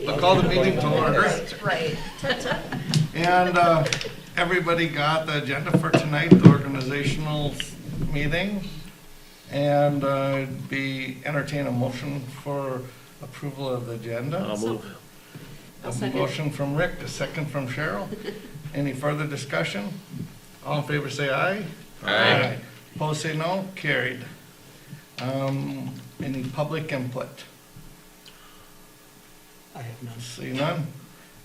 I'll call the meeting to order. Right. And everybody got the agenda for tonight, the organizational meeting. And entertain a motion for approval of the agenda. I'll move. I'll A second. motion from Rick, a second from Cheryl. Any further discussion? All in favor say aye. Aye. Opposed say no. Carried. Any public input? I have none. See none?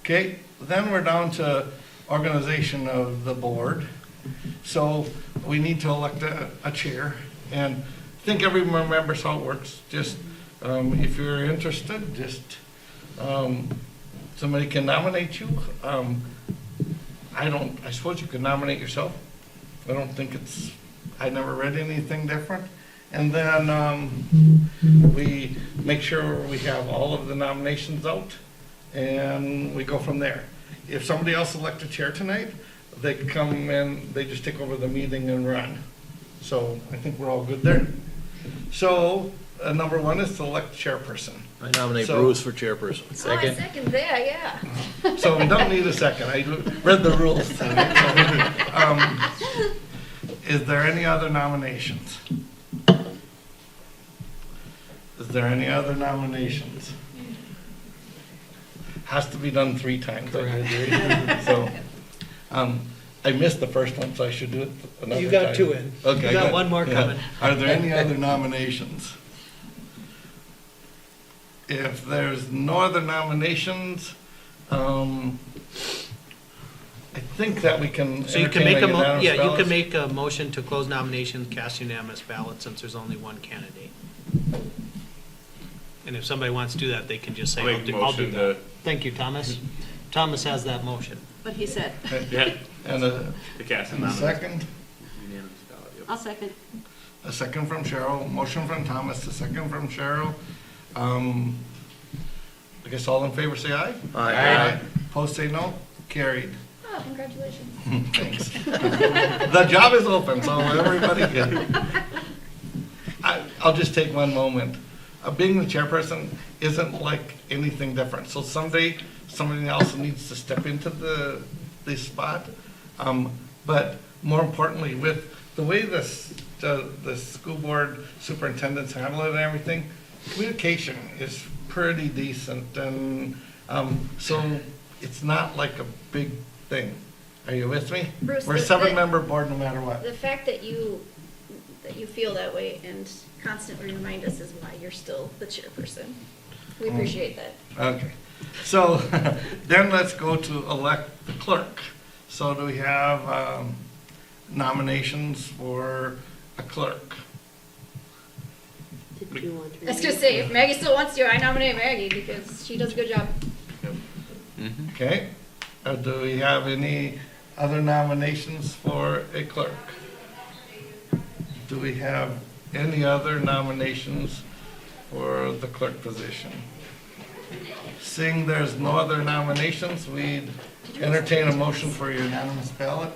Okay, then we're down to organization of the board. So we need to elect a chair, and I think everyone remembers how it works. Just, if you're interested, just, somebody can nominate you. I suppose you could nominate yourself. I don't think I never read anything different. And then, we make sure we have all of the nominations out, and we go from there. If somebody else elect a chair tonight, they can come in, they just take over the meeting and run. So I think we're all good there. So, number one is to elect chairperson. I nominate So- Bruce for chairperson. Oh, I second that, yeah. So we don't need a second. I read the rules tonight. So, is there any other nominations? Is there any other nominations? Has to be done 3 times. I agree. So, I missed the first one, so I should do it another time. You got 2 in. Okay, You got good. 1 more Yeah. coming. Are there any other nominations? If there's no other nominations, I think that we can So you can entertain make a unanimous you can ballot. make a motion to close nominations, cast unanimous ballot, since there's only 1 candidate. And if somebody wants to do that, they can just say, I'll I'll make do a I'll do motion that. to- Thank you, Thomas. Thomas has that motion. What he said. Yeah, And a the cast and and a nominate. second, Unanimous ballot, yep. I'll second. a second from Cheryl, motion from Thomas, a second from Cheryl. I guess all in favor say aye. Aye. Opposed say no. Carried. Oh, congratulations. Thanks. The job is open, so everybody can. I'll just take one moment. Being the chairperson isn't like anything different. So someday, somebody else needs to step into the spot. But more importantly, with the way the school board superintendents handle it and everything, communication is pretty decent. And so it's not like a big thing. Are you with me? Bruce, We're a 7-member board no matter what. The fact that you feel that way and constantly remind us is why you're still the chairperson. We appreciate that. Okay, so then let's go to elect the clerk. So do we have nominations for a clerk? I was gonna say, if Maggie still wants to, I nominate Maggie because she does a good job. Okay, do we have any other nominations for a clerk? Do we have any other nominations for the clerk position? Seeing there's no other nominations, we'd entertain a motion for unanimous ballot.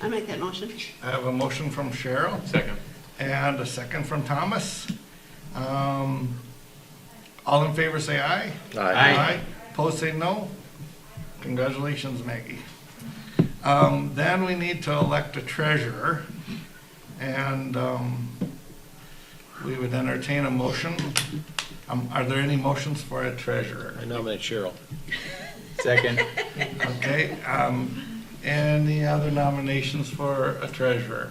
I make that motion. I have a motion from Cheryl Second. and a second from Thomas. All in favor say aye. Aye. Opposed say no. Congratulations, Maggie. Then we need to elect a treasurer, and we would entertain a motion. Are there any motions for a treasurer? I nominate Cheryl. Second. Okay, any other nominations for a treasurer?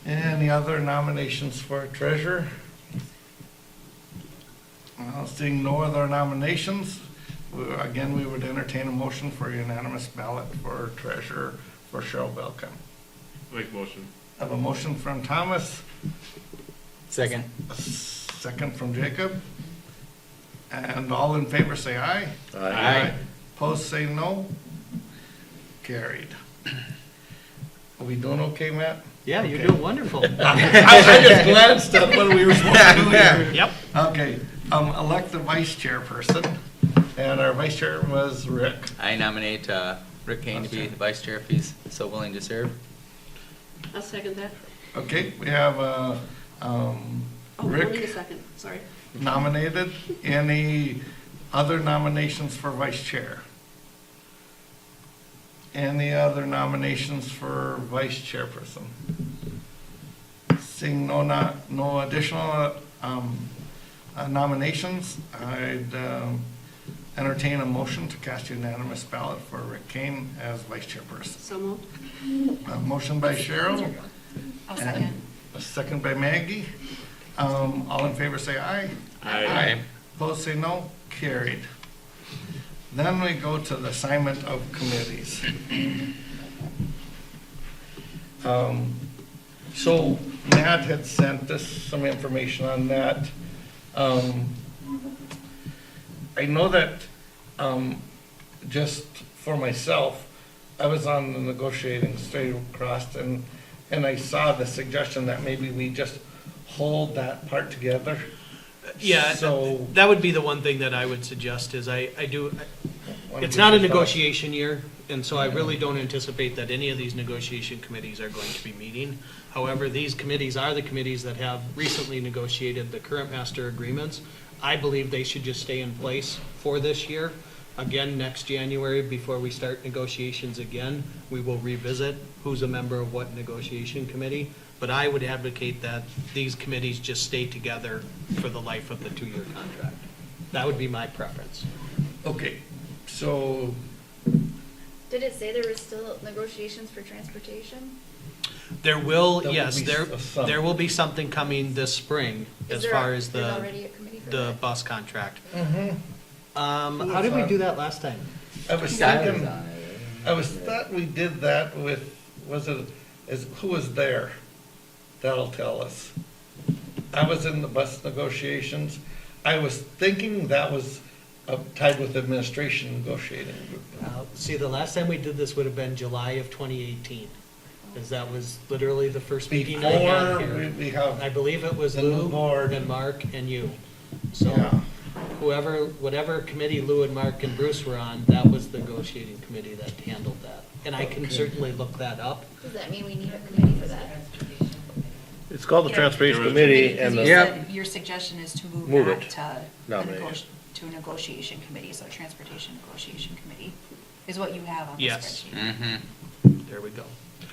Any other nominations for a treasurer? Seeing no other nominations, again, we would entertain a motion for unanimous ballot for treasurer for Cheryl Belkin. Make motion. I have a motion from Thomas, Second. a second from Jacob. And all in favor say aye. Aye. Opposed say no. Carried. Are we doing okay, Matt? Yeah, you're Okay. doing wonderful. I just glanced at what we were supposed to do here. Yep. Okay, elect the vice chairperson, and our vice chair was Rick. I nominate Rick Kane to be the vice chair if he's so willing to serve. I'll second that. Okay, we have, Oh, we don't need a Rick, second, sorry. nominated. Any other nominations for vice chair? Any other nominations for vice chairperson? Seeing no additional nominations, I'd entertain a motion to cast unanimous ballot for Rick Kane as vice chairperson. So moved. A motion by Cheryl. I'll and second. A second by Maggie. All in favor say aye. Aye. Opposed say no. Carried. Then we go to the assignment of committees. So Matt had sent us some information on that. I know that, just for myself, I was on the negotiating straight across, and I saw the suggestion that maybe we just hold that part together. Yeah, So- that would be the one thing that I would suggest is it's Wanna not get a your thoughts? negotiation year, and so I really don't anticipate that any of these negotiation committees are going to be meeting. However, these committees are the committees that have recently negotiated the current master agreements. I believe they should just stay in place for this year. Again, next January, before we start negotiations again, we will revisit who's a member of what negotiation committee. But I would advocate that these committees just stay together for the life of the 2-year contract. That would be my preference. Okay, so, Did it say there was still negotiations for transportation? There will, That would yes, be there, some. there will be something coming this spring Is as there far a- as there's the, already a committee for the that? bus contract. mhm. How did we do that last time? I was thinking, thought we did that with, who was there? That'll tell us. I was in the bus negotiations. I was thinking that was tied with administration negotiating. See, the last time we did this would have been July of 2018, because that was literally the first meeting I had Before here. we have, I believe it was the new Lou board. and Mark and you. yeah, So whatever committee Lou and Mark and Bruce were on, that was the negotiating committee that handled that. And I can Okay. certainly look that up. Does that mean we need a committee for that? It's called the Yeah. Transportation There was- Committee, Because and you the, said your suggestion is to Move move it. back to a Nomination. to a negotiation committee, so transportation negotiation committee is what you have on the Yes. spreadsheet. Mm-hmm. There we go.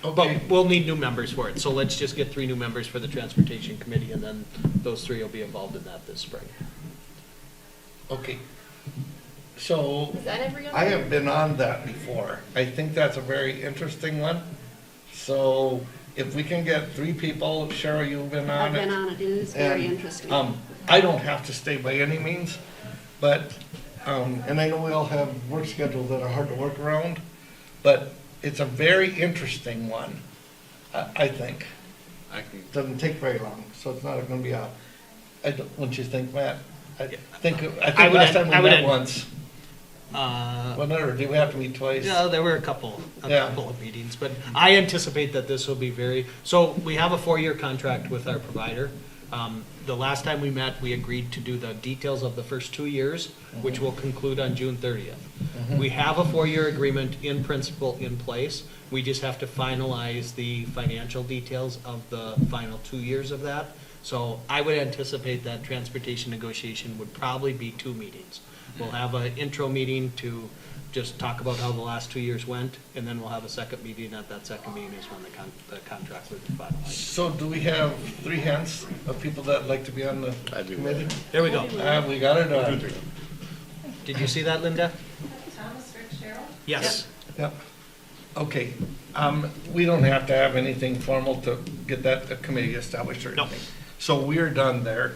okay, But we'll need new members for it, so let's just get 3 new members for the transportation committee, and then those 3 will be involved in that this spring. okay. So, Is that every other? I have been on that before. I think that's a very interesting one. So, if we can get 3 people, Cheryl, you've been on I've it. been on it, it is very And, interesting. I don't have to stay by any means, but, and I know we all have work schedules that are hard to work around, but it's a very interesting one, I think. I can, Doesn't take very long, so it's not gonna be wouldn't you think, Matt? I think I would last time we I would met add- once, wasn't it, or did we have to meet twice? Yeah, there were a couple Yeah. of meetings, but I anticipate that this will be so we have a 4-year contract with our provider. The last time we met, we agreed to do the details of the first 2 years, which will conclude on June 30th. We have a 4-year agreement in principle in place. We just have to finalize the financial details of the final 2 years of that. So I would anticipate that transportation negotiation would probably be 2 meetings. We'll have an intro meeting to just talk about how the last 2 years went, and then we'll have a second meeting. At that second meeting is when the contract will be finalized. So do we have 3 hands of people that'd like to be on the I'd be committee? There we go. We got it done. Did you see that, Linda? Thomas, Rick, Cheryl? Yes. Yep. Okay, we don't have to have anything formal to get that committee established or No. anything. So we're done there.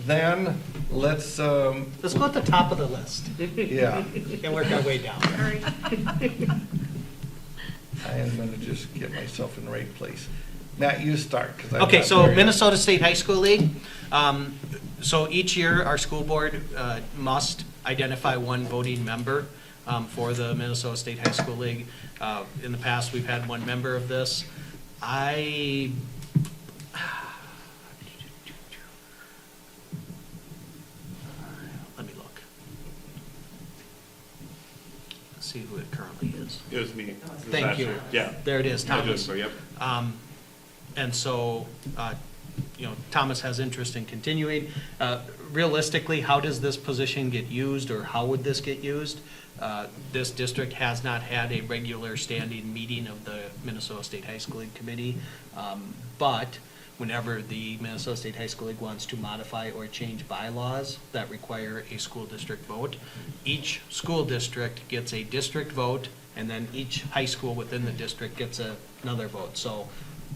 Then, let's, Let's go at the top of the list yeah, and work our way down. Sorry. I am gonna just get myself in the right place. Matt, you start, because I'm Okay, not so there yet. Minnesota State High School League. So each year, our school board must identify one voting member for the Minnesota State High School League. In the past, we've had 1 member of this. Let me look. Let's see who it currently is. it was me. It was Thank last you. year. Yeah. There it is, I did, Thomas. so, yep. And so, Thomas has interest in continuing. realistically, how does this position get used, or how would this get used? This district has not had a regular standing meeting of the Minnesota State High School League Committee, but whenever the Minnesota State High School League wants to modify or change bylaws that require a school district vote, each school district gets a district vote, and then each high school within the district gets another vote. So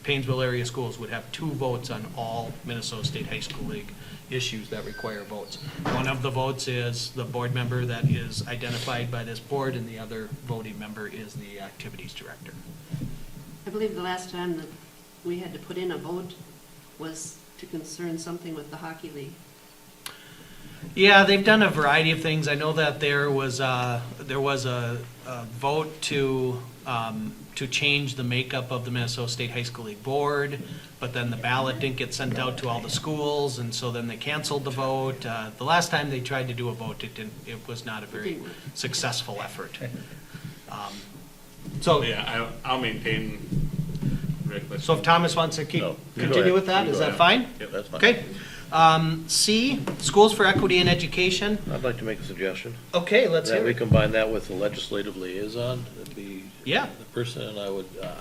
Paynesville area schools would have 2 votes on all Minnesota State High School League issues that require votes. One of the votes is the board member that is identified by this board, and the other voting member is the activities director. I believe the last time that we had to put in a vote was to concern something with the hockey league. Yeah, they've done a variety of things. I know that there was a vote to change the makeup of the Minnesota State High School League board, but then the ballot didn't get sent out to all the schools, and so then they canceled the vote. The last time they tried to do a vote, it was not a very successful effort. So, Yeah, I'll maintain Rick. let's- so if Thomas wants to No, you go continue ahead. with that, You is go that ahead. fine? Yep. That's fine. Okay. C, Schools for Equity in Education. I'd like to make a suggestion. Okay, let's That hear we it. combine that with the legislative liaison, that'd be Yeah. the person, and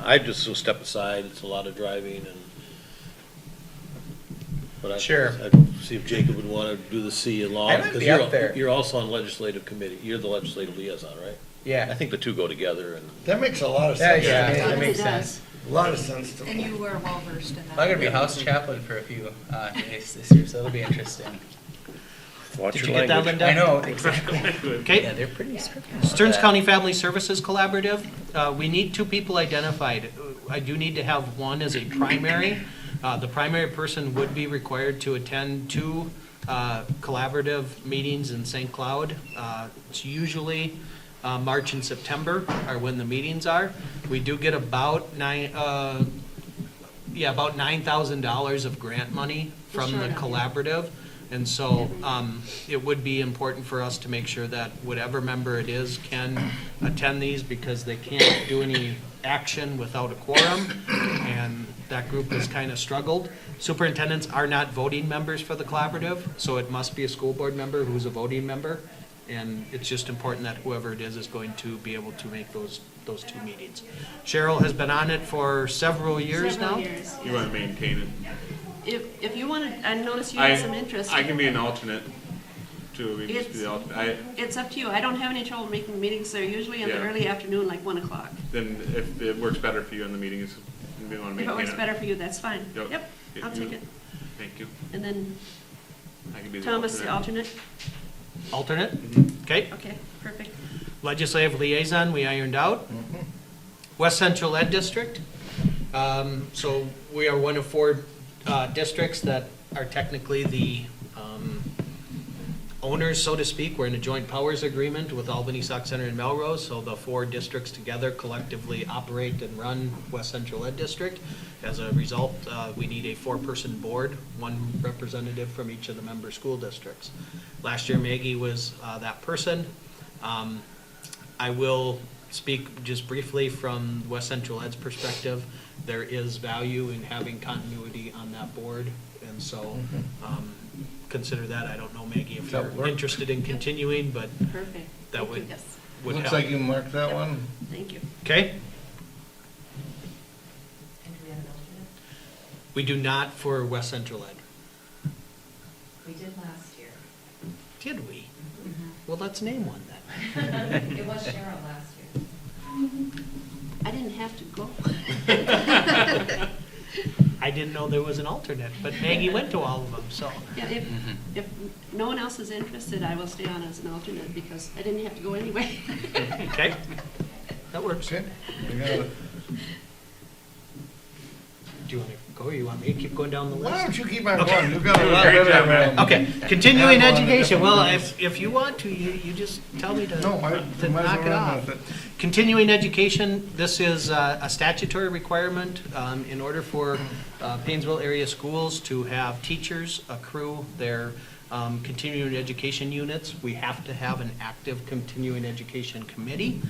I'd just so step aside, it's a lot of driving but Sure. I'd see if Jacob would want to do the C along. I might because be you're- up there. You're also on legislative committee, you're the legislative liaison, right? I Yeah. think the two go together, and That makes a lot of Yeah, sense. yeah, to me. that makes It does. sense. A lot of sense to And me. you were well versed in that. I'm gonna be house chaplain for a few days this year, so it'll be interesting. watch Did your you get that, language. Linda? I know, exactly. Okay. Yeah, they're pretty strict. about Stearns that. County Family Services Collaborative, we need 2 people identified. I do need to have one as a primary. The primary person would be required to attend 2 collaborative meetings in St. Cloud. It's usually March and September are when the meetings are. We do get about $9,000 of grant money from the Sure. collaborative. And so it would be important for us to make sure that whatever member it is can attend these, because they can't do any action without a quorum, and that group has kind of struggled. Superintendents are not voting members for the collaborative, so it must be a school board member who's a voting member, and it's just important that whoever it is going to be able to make those 2 meetings. Cheryl has been on it for several years now. Several years, You yes. want to maintain it? If you wanted, I noticed you had some interest. I can be an alternate, too, we can just be It's- the alternate. It's up to you. I don't have any trouble making the meetings. They're usually in the Yeah. early afternoon, like 1 o'clock. Then if it works better for you in the meetings, we want to If maintain it works better for you, that's fine. Yep. Yep, I'll take it. Thank you. And then I can be the Thomas, the alternate. Alternate? Mhm. Okay. Okay, perfect. Legislative liaison, we ironed out. West Central Ed District. So we are one of 4 districts that are technically the owners, so to speak. We're in a joint powers agreement with Albany, Sauk Center, and Melrose. So the 4 districts together collectively operate and run West Central Ed District. As a result, we need a 4-person board, 1 representative from each of the member school districts. Last year, Maggie was that person. I will speak just briefly from West Central Ed's perspective. There is value in having continuity on that board, and so consider that. I don't know, Maggie, if That you're work? interested in continuing, but Perfect. that Thank you. would Yes, would Looks help. like you marked that one. thank you. Okay? And do we have an alternate? We do not for West Central Ed. We did last year. Did we? Well, let's name one then. It was Cheryl last year. I didn't have to go. I didn't know there was an alternate, but Maggie went to all of them, so. Yeah, if no one else is interested, I will stay on as an alternate because I didn't have to go anyway. Okay? That works. Okay. We got it. Do you want to go, or you want me to keep going down the list? Why don't you keep on Okay. going? You've got a lot Great of job, man. Okay, continuing Yeah, go on. education, well, if you want to, you just tell me to No, I to might as knock well it run off. with it. Continuing education, this is a statutory requirement in order for Paynesville area schools to have teachers accrue their continuing education units. We have to have an active continuing education committee.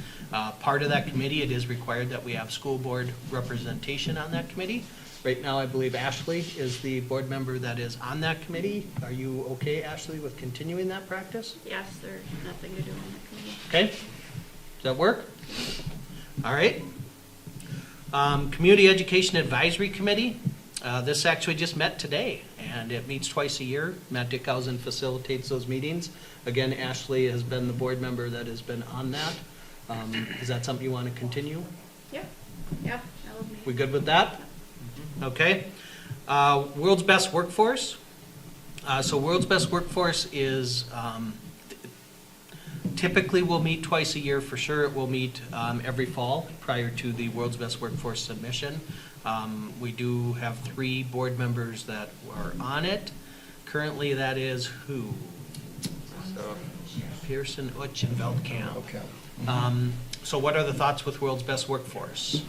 Part of that committee, it is required that we have school board representation on that committee. Right now, I believe Ashley is the board member that is on that committee. Are you okay, Ashley, with continuing that practice? Yes, there's nothing to do on that committee. Okay? Does that work? All right. Community Education Advisory Committee. This actually just met today, and it meets twice a year. Matt Dickhausen facilitates those meetings. Again, Ashley has been the board member that has been on that. Is that something you want to continue? Yeah, yeah, that was me. We good with that? Okay. World's Best Workforce. So World's Best Workforce is, typically will meet twice a year for sure. It will meet every fall prior to the World's Best Workforce submission. We do have 3 board members that are on it. Currently, that is who? So, Pearson, Utsch, and Veldkamp. Okay. So what are the thoughts with World's Best Workforce?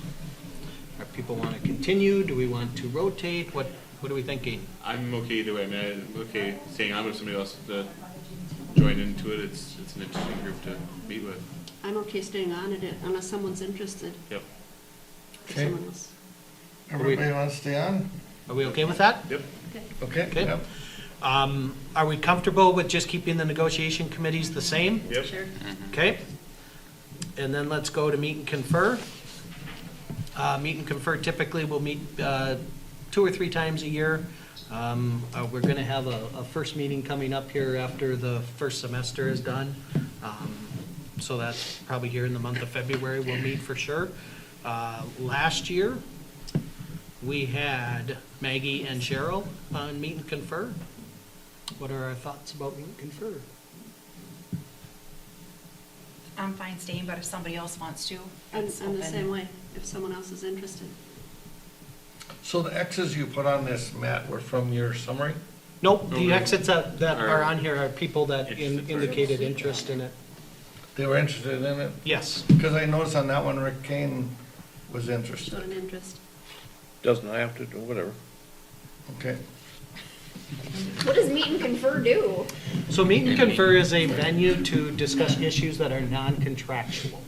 Are people want to continue? Do we want to rotate? What are we thinking? I'm okay either way. I mean, I'm okay staying on with somebody else to join into it. It's an interesting group to meet with. I'm okay staying on it unless someone's interested. Yep. If Okay. someone else. Everybody wants to stay on? Are we okay with that? Yep. Okay. Okay. Yep. Are we comfortable with just keeping the negotiation committees the same? Yep. Sure. Okay. And then let's go to meet and confer. Meet and confer typically will meet 2 or 3 times a year. We're going to have a first meeting coming up here after the first semester is done. So that's probably here in the month of February we'll meet for sure. Last year, we had Maggie and Cheryl on meet and confer. What are our thoughts about meet and confer? I'm fine staying, but if somebody else wants to, I'm it's the open. same way, if someone else is interested. So the X's you put on this, Matt, were from your summary? Nope, the Okay. exits that are on here are people that Interested. indicated interest in it. They were interested in it? Yes. Because I noticed on that one, Rick Kane was Showed interested. an interest. Doesn't have to do whatever. Okay. What does meet and confer do? So meet and confer is a venue to discuss issues that are non-contractual.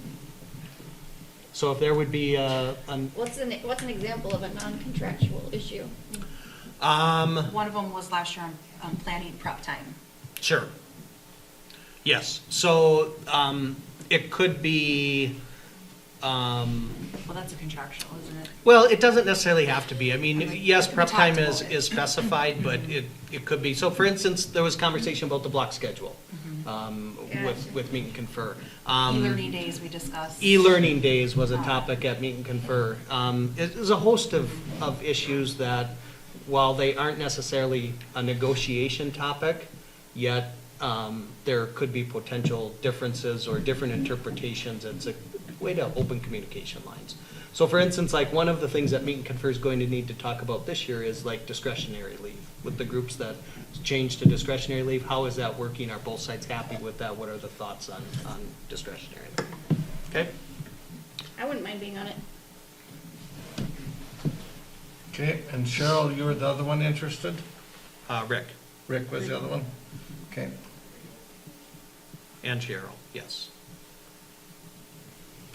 So if there would be What's an example of a non-contractual issue? One of them was last year on planning prep time. Sure. Yes, so it could be, Well, that's a contractual, isn't it? well, it doesn't necessarily have to be. I mean, yes, We prep time talked is about it. is specified, but it could be. So for instance, there was conversation about the block schedule with meet and confer. E-learning days we discussed. E-learning days was a topic at Meet and Confer. There's a host of issues that, while they aren't necessarily a negotiation topic, yet there could be potential differences or different interpretations. It's a way to open communication lines. So for instance, like one of the things that Meet and Confer is going to need to talk about this year is like discretionary leave. With the groups that changed to discretionary leave, how is that working? Are both sides happy with that? What are the thoughts on discretionary leave? Okay? I wouldn't mind being on it. Okay, and Cheryl, you were the other one interested? Rick Rick was the other one? Okay. and Cheryl, yes.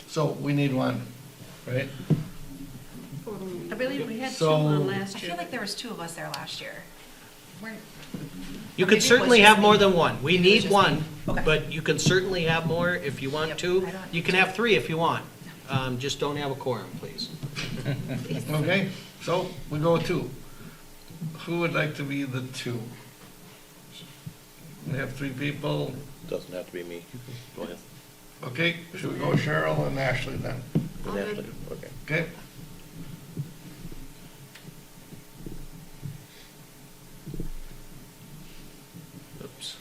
So we need one, right? I believe we had 2 So- on I last feel year. like there was 2 of us there last year. We're- You Or maybe could it certainly was just have more me. than one. We Maybe it was need just one, me. Okay. but you can certainly have more if you want Yep, to. I don't- You can have 3 if you want. Just don't have a quorum, please. Okay, so we go with 2. Who would like to be the 2? We have 3 people. Doesn't have to be me. Go ahead. Okay, should we go Cheryl and Ashley then? And Okay. Ashley, okay. Okay? Oops.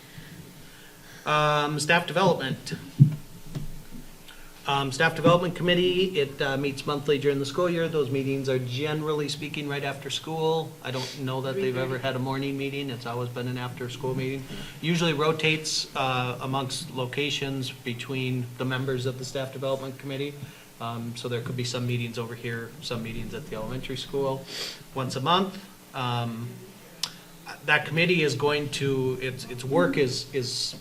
Staff development. Staff Development Committee, it meets monthly during the school year. Those meetings are generally speaking right after school. I don't know that they've ever had a morning meeting. It's always been an after-school meeting. Usually rotates amongst locations between the members of the Staff Development Committee. So there could be some meetings over here, some meetings at the elementary school, once a month. That committee is going to, its work is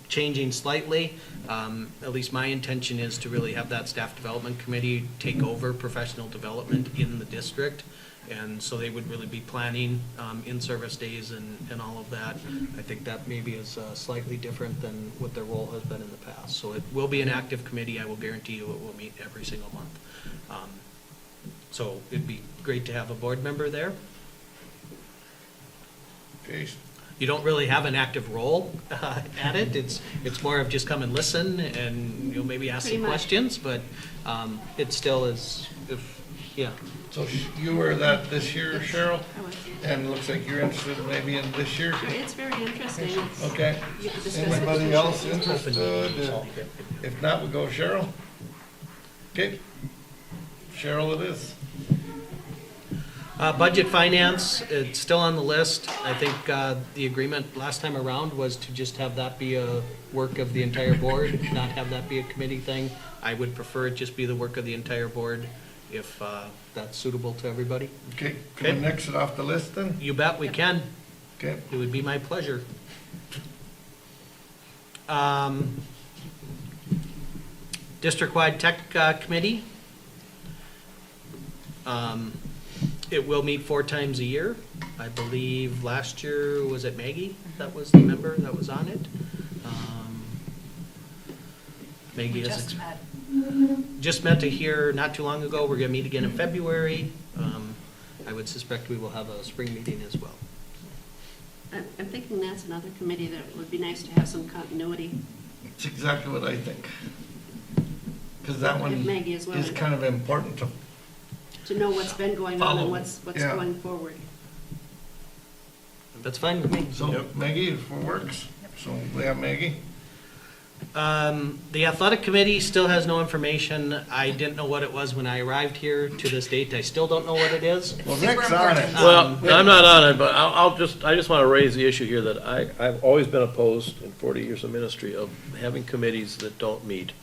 changing slightly. At least my intention is to really have that staff development committee take over professional development in the district. And so they would really be planning in-service days and all of that. I think that maybe is slightly different than what their role has been in the past. So it will be an active committee. I will guarantee you it will meet every single month. So it'd be great to have a board member there. Okay, You don't really have an active role at it. It's more of just come and listen and you'll maybe ask Pretty some much. questions, but it still is, yeah. so you were that this year, Cheryl? I was. And it looks like you're interested maybe in this year? Sure, it's very interesting. It's- Okay. You can discuss it. Anybody else interested? If not, we go Cheryl. Okay. Cheryl it is. Budget finance, it's still on the list. I think the agreement last time around was to just have that be a work of the entire board, not have that be a committee thing. I would prefer it just be the work of the entire board if that's suitable to everybody. Okay, can we next it off the list then? You bet we can. Okay. It would be my pleasure. District-wide Tech Committee. It will meet 4 times a year. I believe last year, was it Maggie that was the member that was on it? Maggie We is. just met. Just met to hear not too long ago. We're gonna meet again in February. I would suspect we will have a spring meeting as well. I'm thinking that's another committee that would be nice to have some continuity. It's exactly what I think. Because that one With Maggie as well. is kind of important to, know what's been going on Follow. and what's Yeah. going forward. That's fine with me. so Maggie, if it works, so we have Maggie. The athletic committee still has no information. I didn't know what it was when I arrived here to this date. I still don't know what it is. Well, Super Rick's on it. important. Well, I'm not on it, but I just want to raise the issue here that I've always been opposed in 40 years of ministry of having committees that don't meet.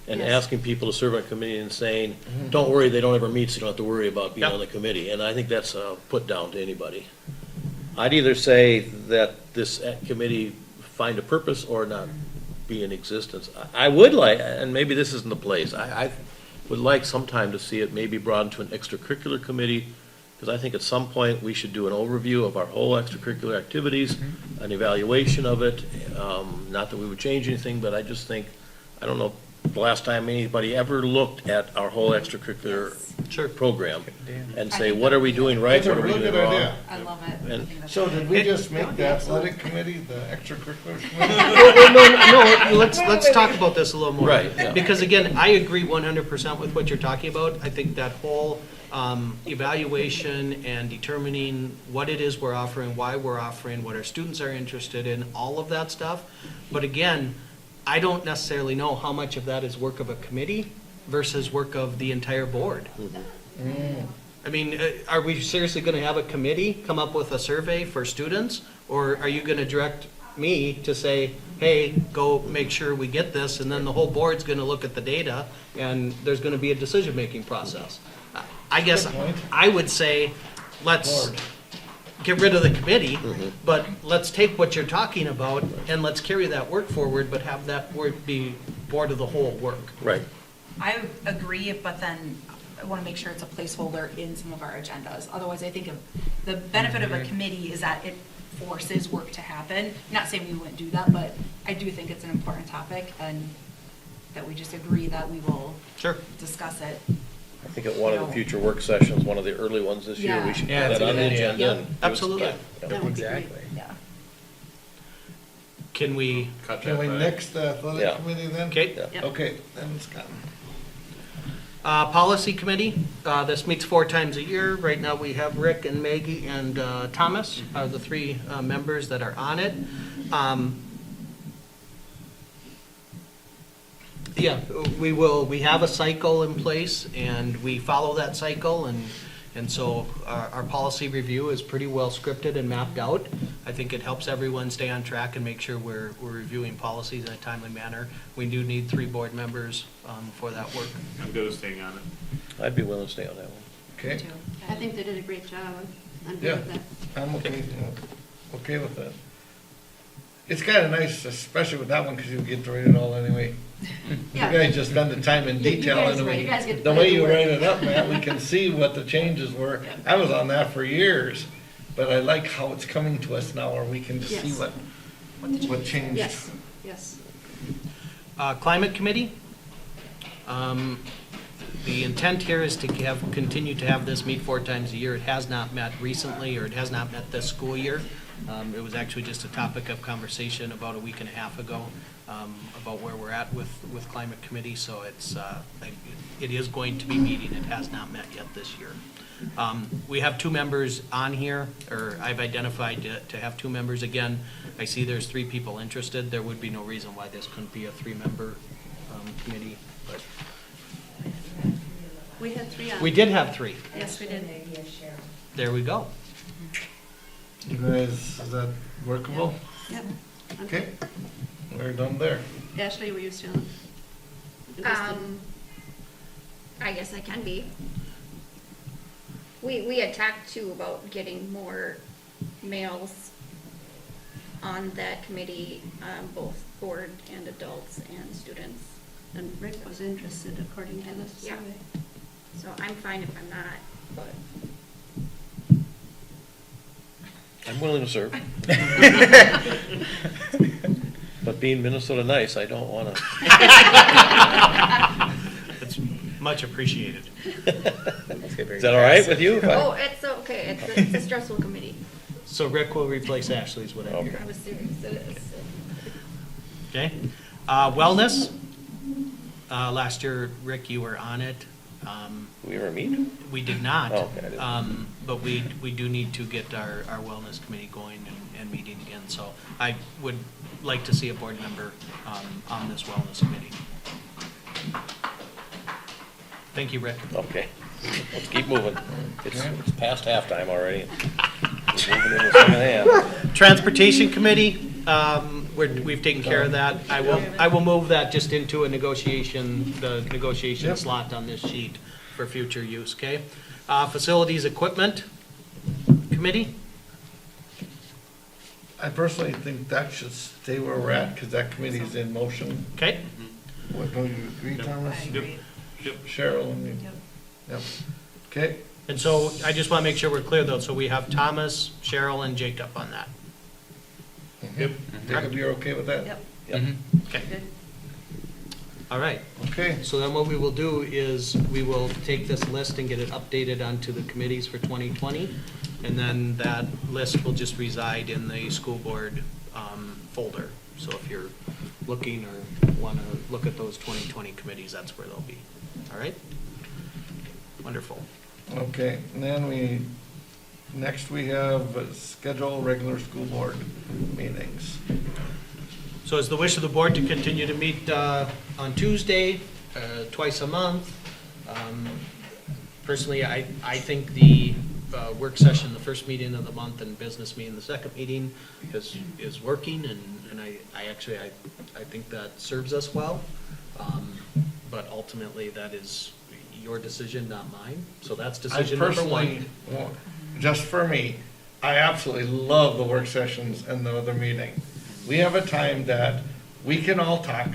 And Yes. asking people to serve on a committee and saying, don't worry, they don't ever meet, so you don't have to worry about being Yep. on the committee. And I think that's a put down to anybody. I'd either say that this committee find a purpose or not be in existence. I would like, and maybe this isn't the place, I would like sometime to see it maybe brought into an extracurricular committee, because I think at some point we should do an overview of our whole extracurricular activities, an evaluation of it. Not that we would change anything, but I just think, I don't know the last time anybody ever looked at our whole extracurricular Sure. program and I say, think what that are we would be doing right, That's a what are we real doing good wrong? idea. I love it. I And think that's So great. did we just that make would the be excellent. athletic committee the extracurricular committee? No, let's talk about this a little more. Right, yeah. Because again, I agree 100% with what you're talking about. I think that whole evaluation and determining what it is we're offering, why we're offering, what our students are interested in, all of that stuff. But again, I don't necessarily know how much of that is work of a committee versus work of the entire board. I mean, are we seriously going to have a committee come up with a survey for students? Or are you going to direct me to say, hey, go make sure we get this, and then the whole board's going to look at the data, and there's going to be a decision-making process? I guess Good point. I would say, let's get rid of the committee, but let's take what you're talking about, and let's carry that work forward, but have that work be board of the whole work. Right. I agree, but then I want to make sure it's a placeholder in some of our agendas. Otherwise, I think the benefit of a committee is that it forces work to happen. Not saying we wouldn't do that, but I do think it's an important topic and that we just agree that we will Sure. discuss it. I think at one of the future work sessions, one of the early ones this year, we Yeah. should Yeah, put that's that a on the good idea. agenda. Yeah, and give it- absolutely. yeah. That would be great. Yeah. Can we, Cut Can that we back. next the athletic Yeah. committee then? okay? Yep. Okay, then it's gotten. Policy Committee, this meets 4 times a year. Right now, we have Rick and Maggie and Thomas are the 3 members that are on it. Yeah, we have a cycle in place, and we follow that cycle, and so our policy review is pretty well scripted and mapped out. I think it helps everyone stay on track and make sure we're reviewing policies in a timely manner. We do need 3 board members for that work. I'm good with staying on it. I'd be willing to stay on that one. Okay, Too. I think they did a great job. I'm Yeah. good with that. I'm okay, okay with that. it's kind of nice, especially with that one, because you get to write it all anyway. You Yeah. guys just spend the time in Yeah, you detail guys- anyway. you guys get to The put way in the you work. write it up, man, we can see what the changes were. I was on that for years, but I like how it's coming to us now, where we can just see Yes. what changed. Yes, yes. Climate Committee. The intent here is to continue to have this meet 4 times a year. It has not met recently, or it has not met this school year. It was actually just a topic of conversation about a week and a half ago, about where we're at with Climate Committee, so it is going to be meeting. It has not met yet this year. We have 2 members on here, or I've identified to have 2 members. Again, I see there's 3 people interested. There would be no reason why this couldn't be a 3-member committee, but We had 3 on. we did have 3. Yes, we did. Maybe a Cheryl. There we go. You guys, is that workable? Yep. Okay, we're done there. Ashley, were you still interested? I guess I can be. We had talked too about getting more males on that committee, both board and adults and students. And Rick was interested according to this Yeah. survey. So I'm fine if I'm not, but I'm willing to serve. But being Minnesota nice, I don't wanna. It's much appreciated. Is that all right with you? if I- oh, it's okay. It's a stressful committee. So Rick will replace Ashley's, what I hear. Okay. I was serious. It is. Okay. Wellness. Last year, Rick, you were on it. We ever meet? We did not. Oh, okay, I didn't. But we do need to get our wellness committee going and meeting again. So I would like to see a board member on this wellness committee. Thank you, Rick. Okay, let's keep moving. It's past halftime already. We're moving into second half. Transportation committee, we've taken care of that. I will move that just into the negotiation Yep. slot on this sheet for future use, okay? Facilities equipment committee, I personally think that should stay where we're at, because that committee is in motion. okay? What, don't you agree, Thomas? I agree. Cheryl and you? Yep. Yep. Okay, And so I just want to make sure we're clear though, so we have Thomas, Cheryl, and Jacob on that. yep. Jacob, you're okay with that? Yep, Okay, good. all right. Okay, So then what we will do is we will take this list and get it updated onto the committees for 2020. And then that list will just reside in the school board folder. So if you're looking or want to look at those 2020 committees, that's where they'll be. All right? Wonderful. okay, and then next we have schedule regular school board meetings. So it's the wish of the board to continue to meet on Tuesday, twice a month. Personally, I think the work session, the first meeting of the month, and business meeting, the second meeting, is working, and I think that serves us well. But ultimately, that is your decision, not mine. So that's I decision number personally, one. well, just for me, I absolutely love the work sessions and the other meeting. We have a time that we can all talk,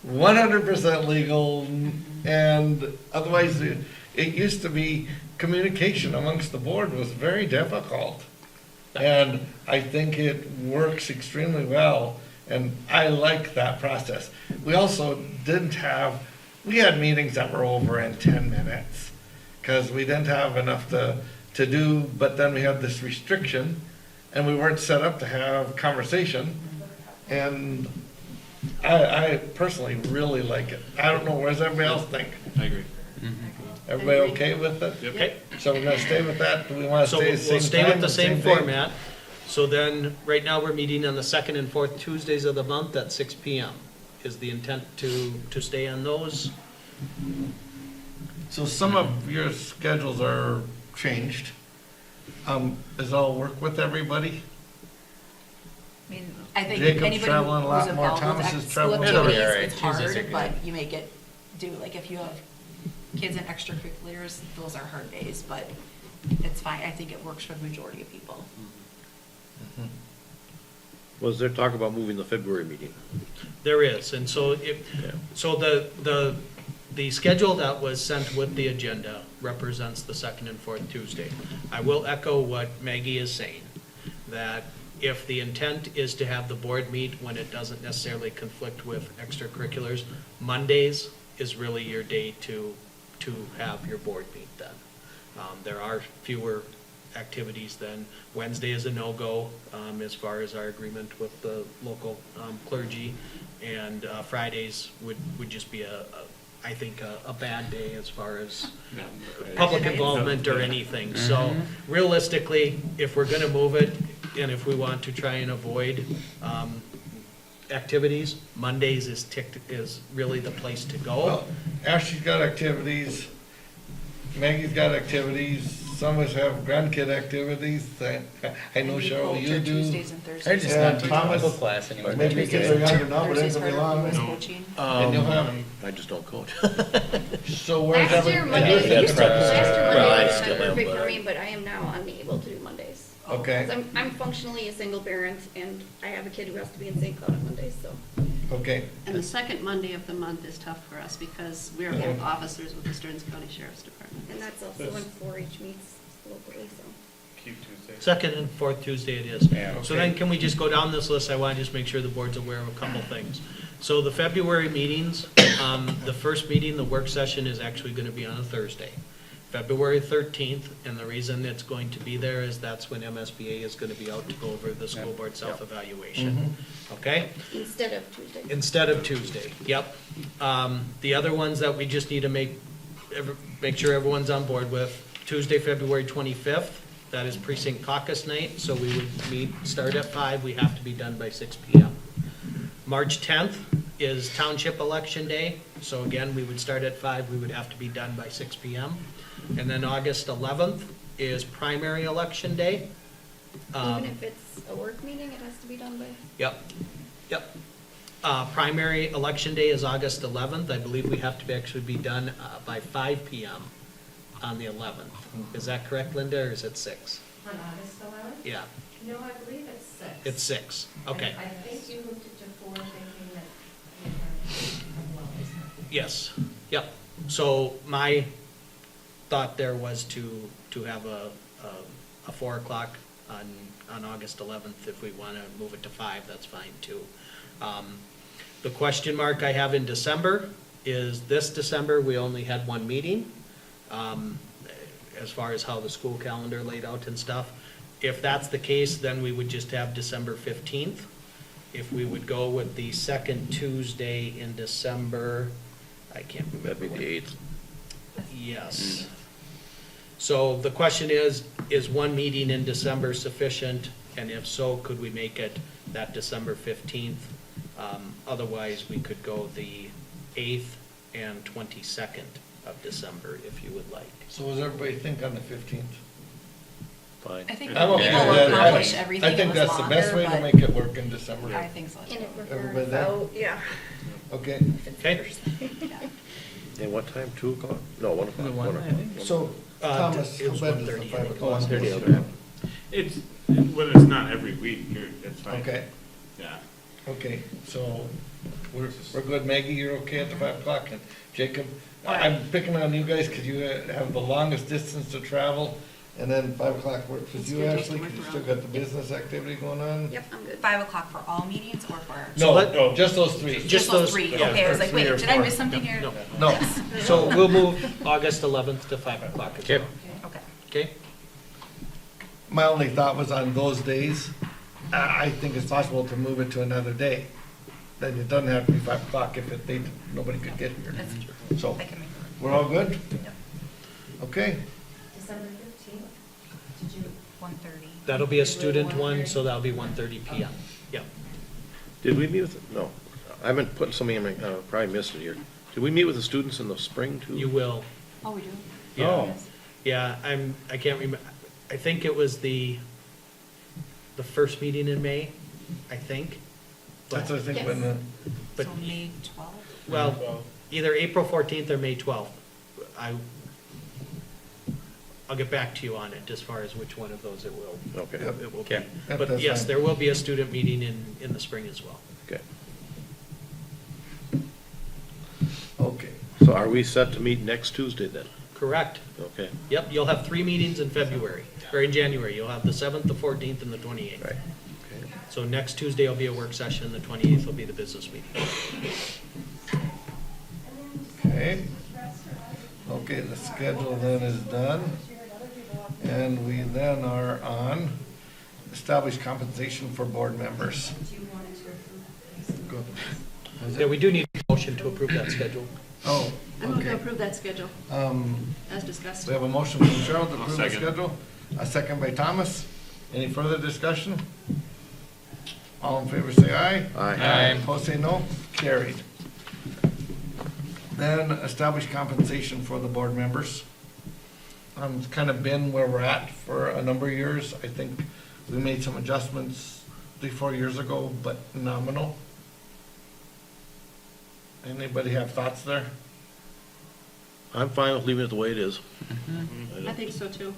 100% legal, and otherwise, it used to be communication amongst the board was very difficult. And I think it works extremely well, and I like that process. We also we had meetings that were over in 10 minutes, because we didn't have enough to do, but then we had this restriction, and we weren't set up to have conversation. And I personally really like it. I don't know, what does everybody else think? I agree. Everybody okay with it? Yep. Okay. So we're gonna stay with that? Do we wanna So stay we'll the same stay time, with the same date? format. So then, right now, we're meeting on the second and fourth Tuesdays of the month at 6 PM. Is the intent to stay on those? So some of your schedules are changed. Does that all work with everybody? I mean, I think Jacob's anybody traveling a lot who's more. involved with Thomas is school traveling. It'll be activities, all right. it's Tuesdays are hard, good. but you make it do, like, if you have kids in extracurriculars, those are hard days, but it's fine. I think it works for the majority of people. Was there talk about moving the February meeting? There is, and so Yeah. so the schedule that was sent with the agenda represents the second and fourth Tuesday. I will echo what Maggie is saying, that if the intent is to have the board meet when it doesn't necessarily conflict with extracurriculars, Mondays is really your day to have your board meet then. There are fewer activities then. Wednesday is a no-go, as far as our agreement with the local clergy, and Fridays would just be I think a bad day as far as public involvement or anything. So realistically, if we're gonna move it, and if we want to try and avoid activities, Mondays is really the place to go. Well, Ashley's got activities, Maggie's got activities, some of us have grandkid activities, I know And we Cheryl, coach you on do. Tuesdays and They're Thursdays. just Yeah, not teaching Thomas- local class anymore. Maybe kids are younger now, but it Thursdays ain't gonna be harder long. with coaching. And you'll have, I just don't coach. so where's Last year, every? Mondays, that's used to, right. last year Well, I Mondays still were am, perfect but for I- me, but I am now unable to do Mondays. Okay, 'Cause I'm functionally a single parent, and I have a kid who has to be in St. Cloud on Mondays, so. okay, And the second Monday of the month is tough for us because we're both officers with the Stearns County Sheriff's Department. And that's also when 4-H meets locally, so. Keep Tuesday. Second and fourth Tuesday it is. Yeah. So then can we just go down this list? I want to just make sure the board's aware of a couple things. So the February meetings, the first meeting, the work session is actually going to be on a Thursday, February 13th, and the reason it's going to be there is that's when MSBA is going to be out to go over the school board self-evaluation. Okay? Instead of Tuesday. Instead of Tuesday, yep. The other ones that we just need to make sure everyone's on board with, Tuesday, February 25th, that is precinct caucus night, so we would start at 5, we have to be done by 6 PM. March 10th is township election day, so again, we would start at 5, we would have to be done by 6 PM. And then August 11th is primary election day. Even if it's a work meeting, it has to be done by. Yep, yep. Primary election day is August 11th. I believe we have to actually be done by 5 PM on the 11th. Is that correct, Linda, or is it 6? On August 11th? Yeah, No, I believe it's 6. it's 6, okay. I think you moved it to 4 thinking that the well is not. Yes, yep. So my thought there was to have a 4 o'clock on August 11th. If we want to move it to 5, that's fine too. The question mark I have in December is this December, we only had one meeting, as far as how the school calendar laid out and stuff. If that's the case, then we would just have December 15th. If we would go with the second Tuesday in December, I can't remember. That'd be what- the 8th. Yes. So the question is one meeting in December sufficient? And if so, could we make it that December 15th? Otherwise, we could go the 8th and 22nd of December, if you would like. so what does everybody think on the 15th? Fine. I think I'm people okay will with that. accomplish I everything think that was that's the best way longer, to but make it work in December. I think so And too. if we're Everybody there? out, yeah. Okay, Okay? And what time, 2 o'clock? No, 1 o'clock. 1 o'clock. so Thomas, it was how bad does the 1:30, 5 I think. o'clock? 1:30, okay. It's, when it's not every week, it's fine. Okay, Yeah. okay, so we're good. Maggie, you're okay at the 5 o'clock, and Jacob, I'm picking on you guys because you have the longest distance to travel, and then 5 o'clock works with It's you, good, Ashley, work because you around. still got the business activity going on? Yep, I'm good. 5 o'clock for all meetings or for? So let- No, just those three. Just those those- 3? yeah, Okay, I was or like, 3 wait, or did I 4. miss something here? No. No, So we'll move August 11th to 5 o'clock as Okay. well. Okay. Okay? my only thought was on those days, I think it's possible to move it to another day. Then it doesn't have to be 5 o'clock if nobody could get here. That's true. So, I can make it work. we're all good? Yep. Okay, December 15th? Did you? 1:30. That'll be a student one, so that'll be 1:30 PM. Yep. Did we meet with, no, I've been putting something in my, probably missed it here. Did we meet with the students in the spring too? You will. Oh, we do? Yeah. Oh. Yeah, I can't remember, I think it was the first meeting in May, I think. that's what I think Yes. when, But- So May 12th? Well, either April 14th or May 12th. I'll get back to you on it as far as which one of those it will. Okay. It will be. Okay. Yep, But that's yes, fine. there will be a student meeting in the spring as well. Okay. Okay. So are we set to meet next Tuesday then? Correct. Okay. Yep, you'll have 3 meetings in February, or in January. You'll have the 7th, the 14th, and the 28th. Right. So next Tuesday will be a work session, the 28th will be the business meeting. Okay. Okay, the schedule then is done. And we then are on establish compensation for board members. Go. Was Yeah, it? we do need a motion to approve that schedule. Oh, I'm going to okay. approve that schedule as discussed. We have a motion from Cheryl to I'll approve the second. schedule, a second by Thomas. Any further discussion? All in favor say aye. Aye. Opposed say no. Carried. Then establish compensation for the board members. It's kind of been where we're at for a number of years. I think we made some adjustments 3-4 years ago, but nominal. Anybody have thoughts there? I'm fine with leaving it the way it is. I think so too.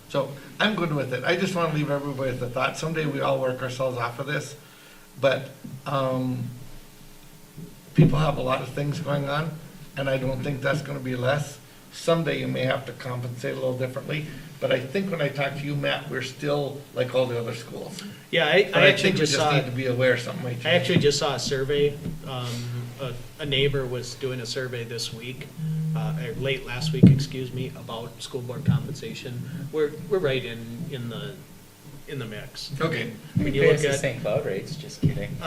So I'm good with it. I just want to leave everybody with the thought. Someday we all work ourselves off of this. But people have a lot of things going on, and I don't think that's going to be less. Someday you may have to compensate a little differently. But I think when I talked to you, Matt, we're still like all the other schools. Yeah, But I I actually think we just just saw, need to be aware something might change. I actually just saw a survey. A neighbor was doing a survey this week, or late last week, excuse me, about school board compensation. We're right in the mix. Okay. When you Pay look us the at, St. Cloud rates, just kidding.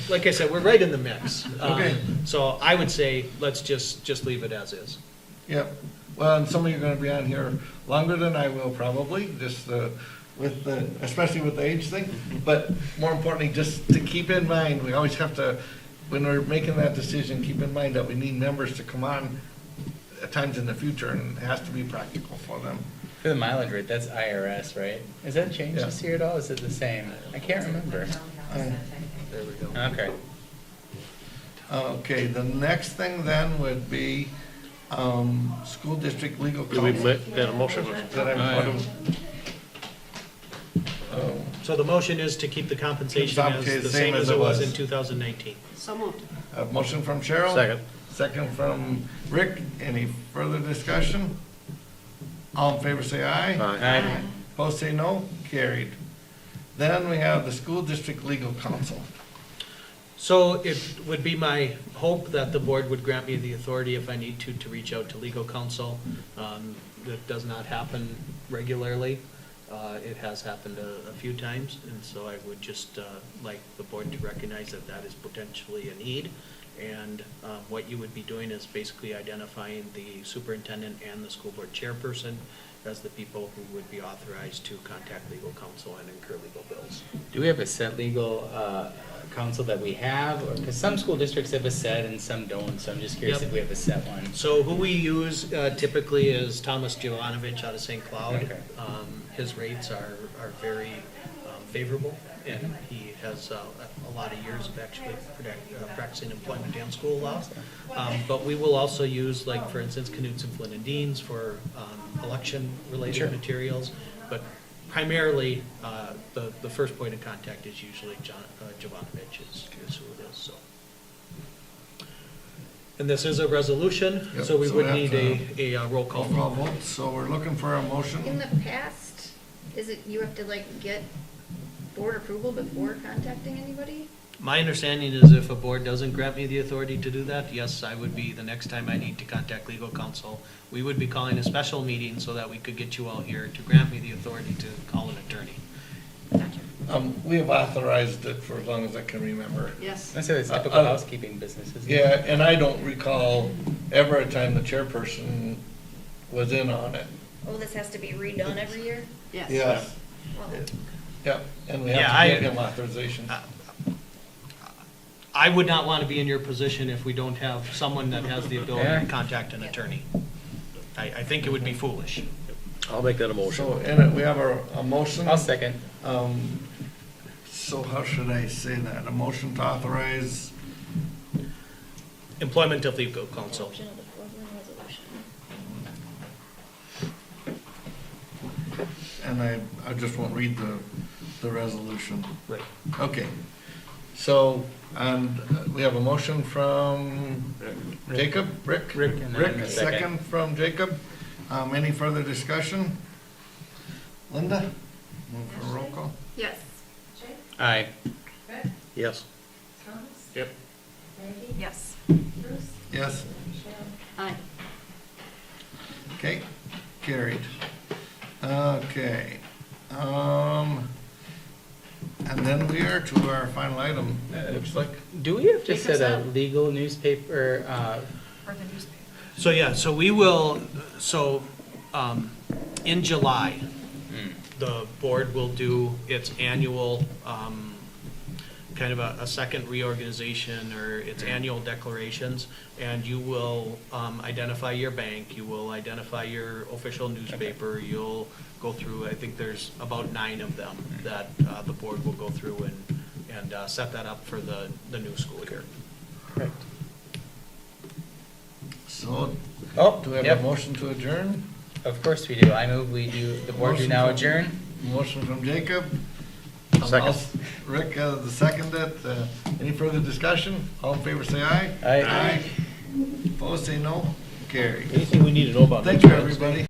like I said, we're right in the mix. Okay. So I would say, let's just leave it as is. Yep. Well, and some of you are going to be on here longer than I will probably, just with the, especially with the age thing. But more importantly, just to keep in mind, we always have to, when we're making that decision, keep in mind that we need members to come on at times in the future, and it has to be practical for them. For the mileage rate, that's IRS, right? Is that changed Yeah. this year at all? Is it the same? I can't remember. There we go. Okay. Okay, the next thing then would be school district legal Do we counsel. get a motion? That I'm- So the motion is to keep the compensation as the same as it was in 2019. So moved. A motion from Cheryl. Second. Second from Rick. Any further discussion? All in favor say aye. Aye. Opposed say no. Carried. Then we have the school district legal counsel. So it would be my hope that the board would grant me the authority if I need to reach out to legal counsel. That does not happen regularly. It has happened a few times, and so I would just like the board to recognize that that is potentially a need. And what you would be doing is basically identifying the superintendent and the school board chairperson as the people who would be authorized to contact legal counsel and incur legal bills. Do we have a set legal counsel that we have? Because some school districts have a set and some don't, so I'm just curious Yep. if we have a set one. So who we use typically is Thomas Jovanovich out of St. Cloud. Okay. His rates are very favorable, and he has a lot of years of actually practicing employment and school law. But we will also use, like, for instance, Knudsen, Flynn and Deans for Sure. election-related materials. But primarily, the first point of contact is usually Jovanovich is who it is, so. And this is a resolution, Yep, so we so would we need have a roll call. Roll call vote, so we're looking for a In motion. the past, is it, you have to like get board approval before contacting anybody? My understanding is if a board doesn't grant me the authority to do that, yes, I would be, the next time I need to contact legal counsel, we would be calling a special meeting so that we could get you all here to grant me the authority to call an attorney. Gotcha. We have authorized it for as long as I can remember. Yes. That's a typical housekeeping business, isn't it? Yeah, and I don't recall ever a time the chairperson was in on it. Oh, this has to be redone every year? Yes. Yes. Well, Yeah, and we Yeah, have to give him authorization. I would not want to be in your position if we don't have someone that has the ability to contact an attorney. I think it would be foolish. I'll make that a motion. So, and we have a motion. I'll second. So how should I say that? A motion to authorize, Employment of legal counsel. adoption of the foregoing resolution. and I just won't read the resolution. Right. Okay, so, and we have a motion from Jacob, Rick? Rick, and then Rick, a second second. from Jacob. Any further discussion? Linda? Move for a roll call. Yes. Jay? Aye. Rick? Yes. Thomas? Yep. Maggie? Yes. Bruce? Yes, Michelle? Aye. okay, carried. Okay, and then we are to our final item, looks like. Do we have to Take us set a out. legal newspaper, Or the newspaper. So, yeah, so we will, so, in July, the board will do its annual, kind of a second reorganization or its annual declarations, and you will identify your bank, you will identify your official newspaper, you'll go through, I think there's about 9 of them that the board will go through and set that up for the new school year. correct? So, Oh, do we have yep, a motion to adjourn? of course we do. I move we do, the board do Motion now from- adjourn. Motion from Jacob. Second. Rick, the seconded. Any further discussion? All in favor, say aye. Aye. Opposed, say no. Carried. Anything we need to know about Thank next you, Wednesday? everybody.